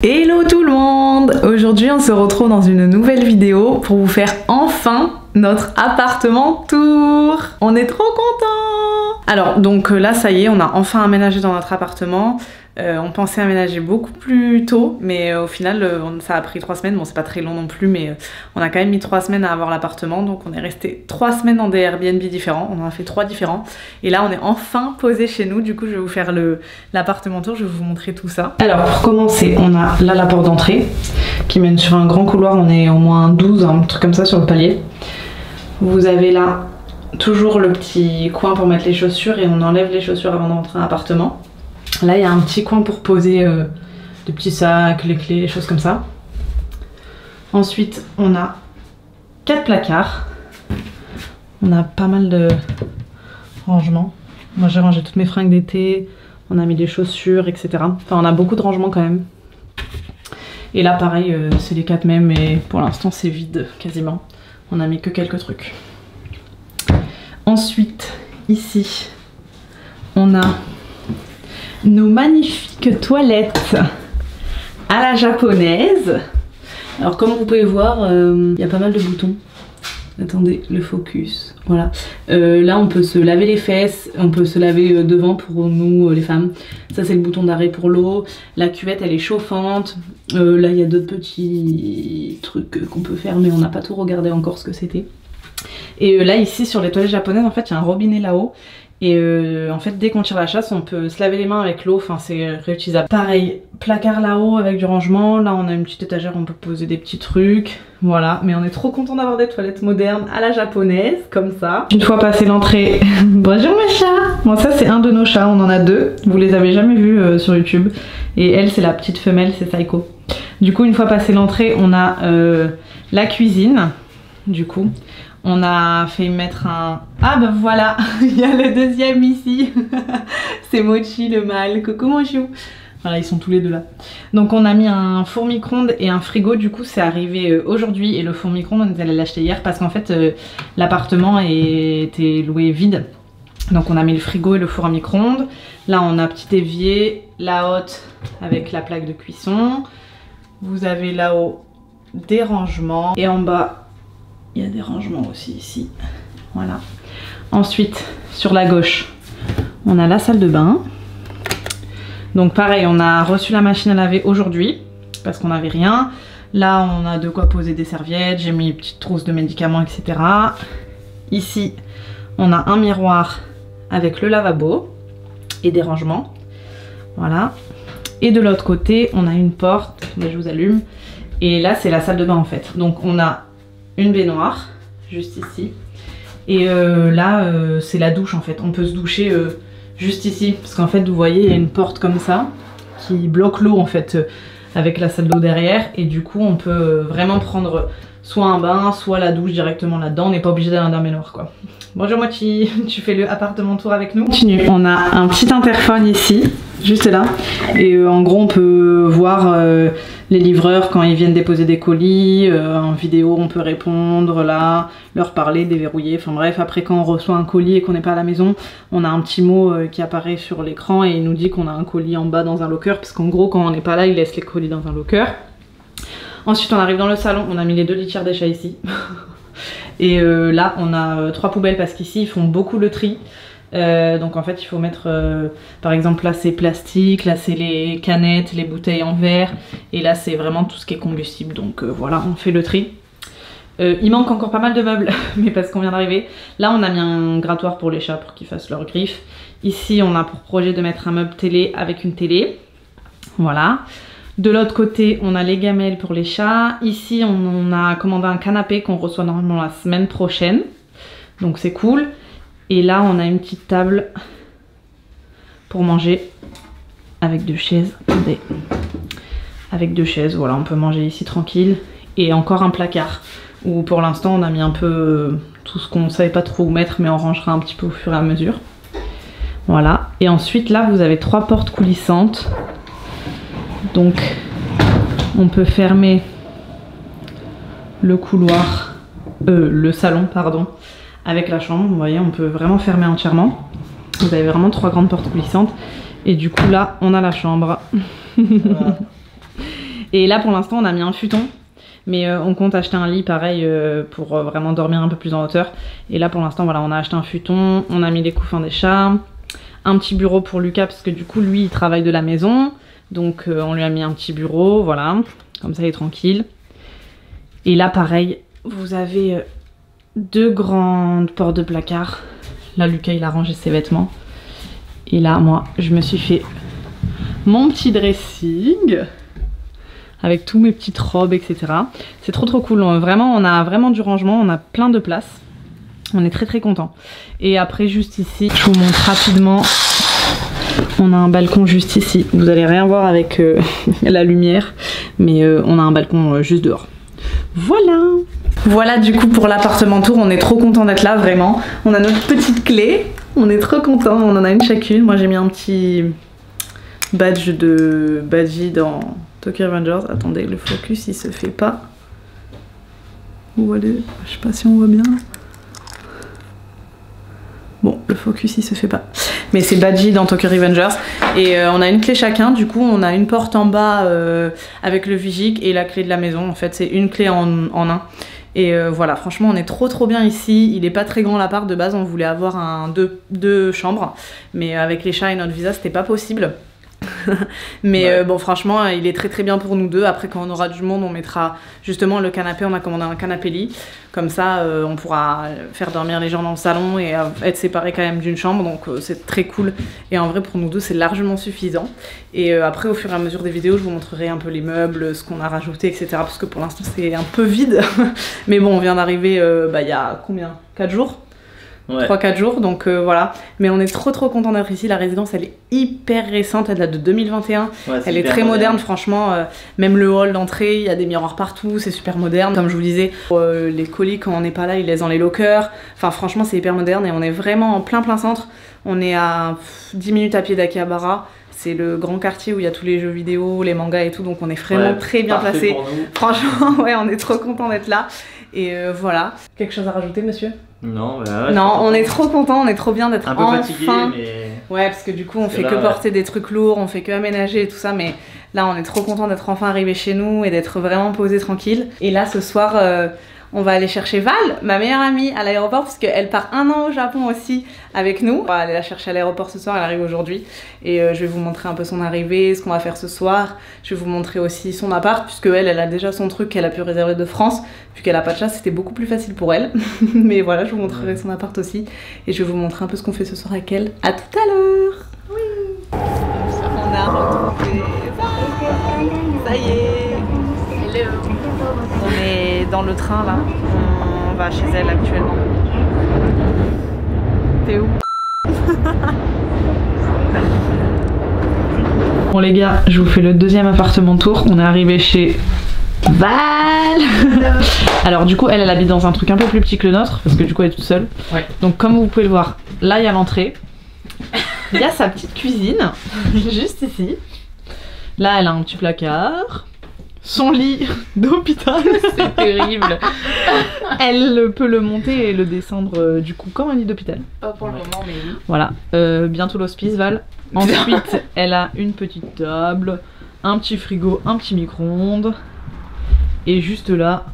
Hello tout le monde! Aujourd'hui on se retrouve dans une nouvelle vidéo pour vous faire enfin notre appartement tour! On est trop contents! Alors donc là ça y est, on a enfin aménagé dans notre appartement. On pensait aménager beaucoup plus tôt, mais au final ça a pris 3 semaines. Bon c'est pas très long non plus, mais on a quand même mis 3 semaines à avoir l'appartement. Donc on est resté 3 semaines dans des Airbnb différents, on en a fait 3 différents. Et là on est enfin posé chez nous, du coup je vais vous faire l'appartement tour, je vais vous montrer tout ça. Alors pour commencer, on a là la porte d'entrée qui mène sur un grand couloir, on est au moins 12, un truc comme ça sur le palier. Vous avez là toujours le petit coin pour mettre les chaussures et on enlève les chaussures avant d'entrer dans l'appartement. Là il y a un petit coin pour poser des petits sacs, les clés, les choses comme ça. Ensuite on a 4 placards. On a pas mal de rangements. Moi j'ai rangé toutes mes fringues d'été. On a mis des chaussures, etc. Enfin on a beaucoup de rangements quand même. Et là pareil c'est les 4 mêmes mais pour l'instant c'est vide quasiment. On a mis que quelques trucs. Ensuite ici on a nos magnifiques toilettes à la japonaise. Alors comme vous pouvez voir, il y a pas mal de boutons. Attendez, le focus. Voilà. Là on peut se laver les fesses, on peut se laver devant pour nous les femmes. Ça c'est le bouton d'arrêt pour l'eau. La cuvette elle est chauffante. Là il y a d'autres petits trucs qu'on peut faire mais on n'a pas tout regardé encore ce que c'était. Et là ici sur les toilettes japonaises en fait il y a un robinet là-haut. Et en fait dès qu'on tire la chasse on peut se laver les mains avec l'eau, enfin c'est réutilisable. Pareil, placard là-haut avec du rangement, là on a une petite étagère où on peut poser des petits trucs, voilà. Mais on est trop content d'avoir des toilettes modernes à la japonaise, comme ça. Une fois passé l'entrée, bonjour mes chats. Bon ça c'est un de nos chats, on en a 2, vous les avez jamais vus sur YouTube. Et elle c'est la petite femelle, c'est Saiko. Du coup une fois passé l'entrée on a la cuisine, du coup. On a fait mettre un... Ah bah voilà, il y a le deuxième ici. C'est Mochi le mâle. Coucou mon chou. Voilà, ils sont tous les deux là. Donc on a mis un four micro-ondes et un frigo. Du coup c'est arrivé aujourd'hui. Et le four micro-ondes on est allé l'acheter hier parce qu'en fait l'appartement était loué vide. Donc on a mis le frigo et le four à micro-ondes. Là on a un petit évier, la hotte avec la plaque de cuisson. Vous avez là-haut des rangements. Et en bas... il y a des rangements aussi ici, voilà. Ensuite, sur la gauche, on a la salle de bain. Donc pareil, on a reçu la machine à laver aujourd'hui, parce qu'on n'avait rien. Là, on a de quoi poser des serviettes, j'ai mis une petite trousse de médicaments, etc. Ici, on a un miroir avec le lavabo et des rangements, voilà. Et de l'autre côté, on a une porte, là je vous allume. Et là, c'est la salle de bain en fait. Donc on a une baignoire, juste ici. Et là, c'est la douche en fait. On peut se doucher juste ici. Parce qu'en fait, vous voyez, il y a une porte comme ça qui bloque l'eau en fait, avec la salle d'eau derrière. Et du coup, on peut vraiment prendre soit un bain, soit la douche directement là-dedans. On n'est pas obligé d'aller dans un baignoire quoi. Bonjour Mochi, tu fais le appartement tour avec nous. Continue. On a un petit interphone ici, juste là. Et en gros, on peut voir... les livreurs quand ils viennent déposer des colis, en vidéo on peut répondre là, leur parler, déverrouiller, enfin bref. Après quand on reçoit un colis et qu'on n'est pas à la maison, on a un petit mot qui apparaît sur l'écran et il nous dit qu'on a un colis en bas dans un locker, parce qu'en gros quand on n'est pas là ils laissent les colis dans un locker. Ensuite on arrive dans le salon, on a mis les 2 litières des chats ici. Et là on a 3 poubelles parce qu'ici ils font beaucoup le tri. Donc en fait il faut mettre par exemple là c'est plastique, là c'est les canettes, les bouteilles en verre et là c'est vraiment tout ce qui est combustible, donc voilà on fait le tri. Il manque encore pas mal de meubles mais parce qu'on vient d'arriver. Là on a mis un grattoir pour les chats pour qu'ils fassent leurs griffes. Ici on a pour projet de mettre un meuble télé avec une télé, voilà. De l'autre côté on a les gamelles pour les chats. Ici on a commandé un canapé qu'on reçoit normalement la semaine prochaine, donc c'est cool. Et là on a une petite table pour manger avec 2 chaises. Attendez. Avec 2 chaises, voilà, on peut manger ici tranquille. Et encore un placard où pour l'instant on a mis un peu tout ce qu'on ne savait pas trop où mettre, mais on rangera un petit peu au fur et à mesure. Voilà. Et ensuite là vous avez 3 portes coulissantes. Donc on peut fermer le couloir, le salon pardon, avec la chambre. Vous voyez on peut vraiment fermer entièrement. Vous avez vraiment 3 grandes portes coulissantes. Et du coup là on a la chambre. Voilà. Et là pour l'instant on a mis un futon. Mais on compte acheter un lit pareil pour vraiment dormir un peu plus en hauteur. Et là pour l'instant voilà, on a acheté un futon, on a mis les coussins des chats, un petit bureau pour Lucas parce que du coup lui il travaille de la maison. Donc on lui a mis un petit bureau, voilà, comme ça il est tranquille. Et là pareil, vous avez 2 grandes portes de placard. Là Lucas il a rangé ses vêtements. Et là moi je me suis fait mon petit dressing. Avec tous mes petites robes, etc. C'est trop cool. Vraiment, on a vraiment du rangement, on a plein de place. On est très content. Et après, juste ici, je vous montre rapidement. On a un balcon juste ici. Vous allez rien voir avec la lumière, mais on a un balcon juste dehors. Voilà. Voilà du coup pour l'appartement tour. On est trop content d'être là, vraiment. On a notre petite clé. On est trop content. On en a une chacune. Moi, j'ai mis un petit badge de Badgie dans Tokyo Revengers. Attendez, le focus il se fait pas. Où elle est? Je sais pas si on voit bien. Bon, le focus il se fait pas. Mais c'est Badgie dans Tokyo Revengers. Et on a une clé chacun. Du coup, on a une porte en bas avec le Vigic et la clé de la maison. En fait, c'est une clé en un. Et voilà, franchement, on est trop bien ici. Il est pas très grand l'appart de base. On voulait avoir deux chambres. Mais avec les chats et notre visa, c'était pas possible. Mais ouais. Bon franchement il est très bien pour nous deux. Après quand on aura du monde on mettra justement le canapé, on a commandé un canapé lit. Comme ça on pourra faire dormir les gens dans le salon et être séparés quand même d'une chambre. Donc c'est très cool. Et en vrai pour nous deux c'est largement suffisant. Et après au fur et à mesure des vidéos je vous montrerai un peu les meubles, ce qu'on a rajouté etc. Parce que pour l'instant c'est un peu vide. Mais bon on vient d'arriver il y a combien, 4 jours? Ouais. 3-4 jours, donc voilà. Mais on est trop content d'être ici. La résidence elle est hyper récente, elle date de 2021. Ouais, elle est très moderne franchement. Même le hall d'entrée, il y a des miroirs partout, c'est super moderne. Comme je vous disais, les colis quand on n'est pas là, ils laissent dans les lockers. Enfin franchement c'est hyper moderne et on est vraiment en plein centre. On est à 10 minutes à pied d'Akihabara. C'est le grand quartier où il y a tous les jeux vidéo, les mangas et tout, donc on est vraiment très bien placé. Franchement, ouais, on est trop content d'être là. Et voilà. Quelque chose à rajouter, monsieur? Non, non, on est trop content, on est trop bien d'être un peu fatigué, mais... Ouais, parce que du coup, on fait que porter des trucs lourds, on fait que aménager et tout ça, mais là, on est trop content d'être enfin arrivé chez nous et d'être vraiment posé tranquille. Et là, ce soir... on va aller chercher Val, ma meilleure amie, à l'aéroport parce qu'elle part 1 an au Japon aussi avec nous. On va aller la chercher à l'aéroport ce soir, elle arrive aujourd'hui. Et je vais vous montrer un peu son arrivée, ce qu'on va faire ce soir. Je vais vous montrer aussi son appart puisque elle a déjà son truc qu'elle a pu réserver de France. Vu qu'elle a pas de chat, c'était beaucoup plus facile pour elle. Mais voilà, je vous montrerai son appart aussi. Et je vais vous montrer un peu ce qu'on fait ce soir avec elle. À tout à l'heure. Oui. On a retrouvé Val. Ça y est. Hello. On est dans le train là, on va chez elle actuellement. T'es où? Bon les gars, je vous fais le 2e appartement tour. On est arrivé chez Val. Alors du coup elle habite dans un truc un peu plus petit que le nôtre parce que du coup elle est toute seule. Ouais. Donc comme vous pouvez le voir, là il y a l'entrée. Il y a sa petite cuisine, juste ici. Là elle a un petit placard. Son lit d'hôpital, c'est terrible. Elle peut le monter et le descendre du coup comme un lit d'hôpital. Pas pour le moment, mais oui. Voilà, bientôt l'hospice, Val. Ensuite, elle a une petite table, un petit frigo, un petit micro-ondes. Et juste là,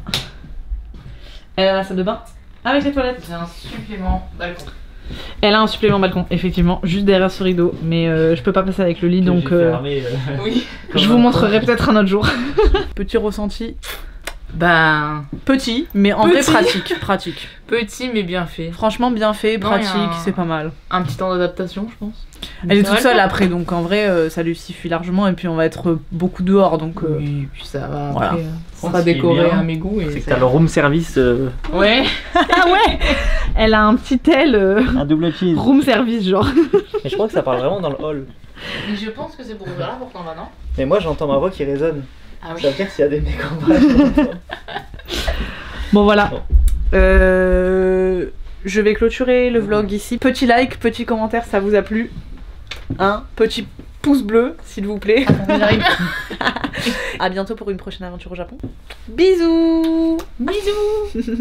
elle a la salle de bain avec les toilettes. J'ai un supplément balcon. Elle a un supplément balcon, effectivement, juste derrière ce rideau, mais je peux pas passer avec le lit que donc oui. Je vous montrerai peut-être un autre jour. Petit ressenti. Ben petit, mais en vrai pratique. Petit mais bien fait. Franchement bien fait, pratique, c'est pas mal. Un petit temps d'adaptation je pense. Elle est toute seule après, donc en vrai ça lui suffit largement et puis on va être beaucoup dehors donc... Oui, puis ça va voilà. Après, on va décorer à mes goûts. C'est que t'as le room service... Ouais. Ah ouais. Elle a un petit un double cheese. Room service genre. Mais je crois que ça parle vraiment dans le hall. Mais je pense que c'est pour ouvrir la porte en bas, non? Mais moi j'entends ma voix qui résonne. Ah oui. Ça veut dire s'il y a des mecs en bas. Bon voilà. Bon. Je vais clôturer le vlog ici. Petit like, petit commentaire, ça vous a plu. Un petit pouce bleu, s'il vous plaît. À bientôt pour une prochaine aventure au Japon. Bisous. Bisous.